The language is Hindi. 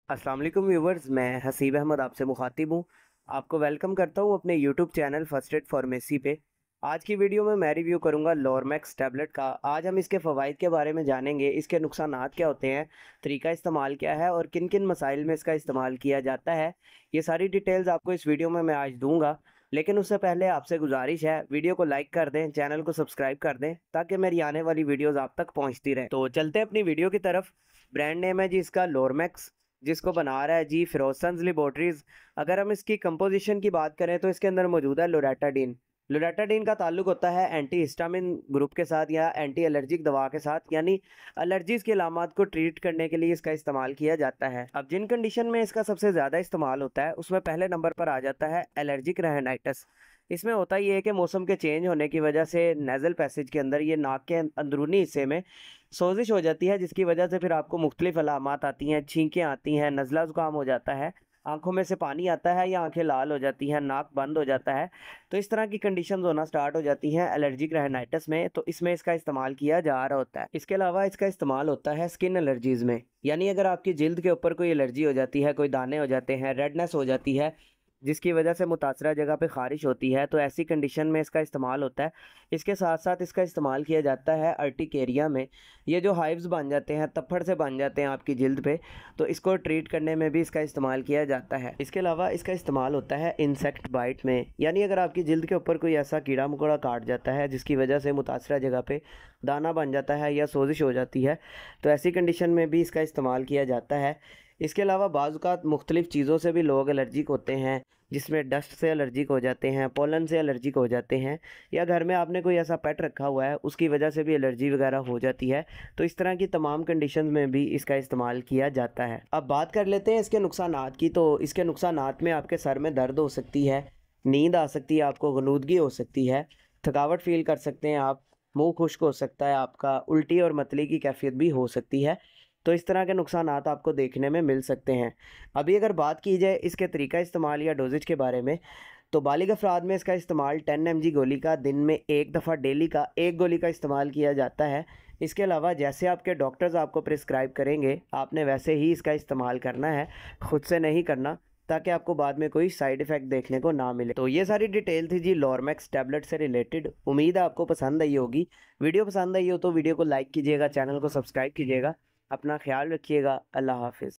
अस्सलाम वालेकुम व्यूवर्स, मैं हसीब अहमद आपसे मुखातिब हूँ। आपको वेलकम करता हूँ अपने YouTube channel first aid pharmacy पे। आज की वीडियो में मैं रिव्यू करूँगा लोरमैक्स टैबलेट का। आज हम इसके फ़वाइद के बारे में जानेंगे, इसके नुकसानात क्या होते हैं, तरीका इस्तेमाल क्या है और किन किन मसाइल में इसका इस्तेमाल किया जाता है। ये सारी डिटेल्स आपको इस वीडियो में मैं आज दूँगा। लेकिन उससे पहले आपसे गुजारिश है, वीडियो को लाइक कर दें, चैनल को सब्सक्राइब कर दें ताकि मेरी आने वाली वीडियोज़ आप तक पहुँचती रहें। तो चलते हैं अपनी वीडियो की तरफ। ब्रांड नेम है जी इसका लोरमैक्स, जिसको बना रहा है जी फिरोजसन्स लेबोरेटरीज। अगर हम इसकी कंपोजिशन की बात करें तो इसके अंदर मौजूद है लोरेटाडीन। लोरेटाडीन का ताल्लुक होता है एंटी हिस्टामिन ग्रुप के साथ या एंटी एलर्जिक दवा के साथ, यानी एलर्जीज की अलामत को ट्रीट करने के लिए इसका इस्तेमाल किया जाता है। अब जिन कंडीशन में इसका सबसे ज़्यादा इस्तेमाल होता है उसमें पहले नंबर पर आ जाता है एलर्जिक रहाइटिस। इसमें होता ये है कि मौसम के चेंज होने की वजह से नेज़ल पैसेज के अंदर, ये नाक के अंदरूनी हिस्से में सोजिश हो जाती है, जिसकी वजह से फिर आपको मुख्तलिफ अलामात आती हैं, छींकें आती हैं, नज़ला ज़ुकाम हो जाता है, आँखों में से पानी आता है या आँखें लाल हो जाती हैं, नाक बंद हो जाता है। तो इस तरह की कंडीशंस होना स्टार्ट हो जाती हैं एलर्जिक राइनाइटिस में, तो इसमें इसका इस्तेमाल किया जा रहा होता है। इसके अलावा इसका इस्तेमाल होता है स्किन एलर्जीज़ में, यानी अगर आपकी जिल्द के ऊपर कोई एलर्जी हो जाती है, कोई दाने हो जाते हैं, रेडनेस हो जाती है, जिसकी वजह से मुतासरा जगह पे ख़ारिश होती है, तो ऐसी कंडीशन में इसका इस्तेमाल होता है। इसके साथ साथ इसका इस्तेमाल किया जाता है अर्टिकेरिया में। ये जो हाइव्स बन जाते हैं, तप्पड़ से बन जाते हैं आपकी जिल्द पे, तो इसको ट्रीट करने में भी इसका इस्तेमाल किया जाता है। इसके अलावा इसका इस्तेमाल होता है इंसेक्ट बाइट में, यानी अगर आपकी जिल्द के ऊपर कोई ऐसा कीड़ा मकोड़ा काट जाता है जिसकी वजह से मुतासरा जगह पे दाना बन जाता है या सोजिश हो जाती है, तो ऐसी कंडीशन में भी इसका इस्तेमाल किया जाता है। इसके अलावा बाज़ मुख्तलिफ़ चीज़ों से भी लोग एलर्जिक होते हैं, जिसमें डस्ट से एलर्जिक हो जाते हैं, पोलन से एलर्जिक हो जाते हैं, या घर में आपने कोई ऐसा पेट रखा हुआ है उसकी वजह से भी एलर्जी वगैरह हो जाती है। तो इस तरह की तमाम कंडीशंस में भी इसका इस्तेमाल किया जाता है। अब बात कर लेते हैं इसके नुकसानात की। तो इसके नुकसानात में आपके सर में दर्द हो सकती है, नींद आ सकती है, आपको गनूदगी हो सकती है, थकावट फ़ील कर सकते हैं आप, मुँह खुश्क हो सकता है आपका, उल्टी और मतली की कैफ़ियत भी हो सकती है। तो इस तरह के नुकसानात आपको देखने में मिल सकते हैं। अभी अगर बात की जाए इसके तरीका इस्तेमाल या डोज़ेज के बारे में, तो बालिग अफ़राद में इसका इस्तेमाल 10 mg गोली का दिन में एक दफ़ा डेली का 1 गोली का इस्तेमाल किया जाता है। इसके अलावा जैसे आपके डॉक्टर्स आपको प्रिस्क्राइब करेंगे, आपने वैसे ही इसका इस्तेमाल करना है, खुद से नहीं करना, ताकि आपको बाद में कोई साइड इफ़ेक्ट देखने को ना मिले। तो ये सारी डिटेल थी जी लोरमैक्स टैबलेट से रिलेटेड। उम्मीद है आपको पसंद आई होगी। वीडियो पसंद आई हो तो वीडियो को लाइक कीजिएगा, चैनल को सब्सक्राइब कीजिएगा। अपना ख्याल रखिएगा। अल्लाह हाफ़िज़।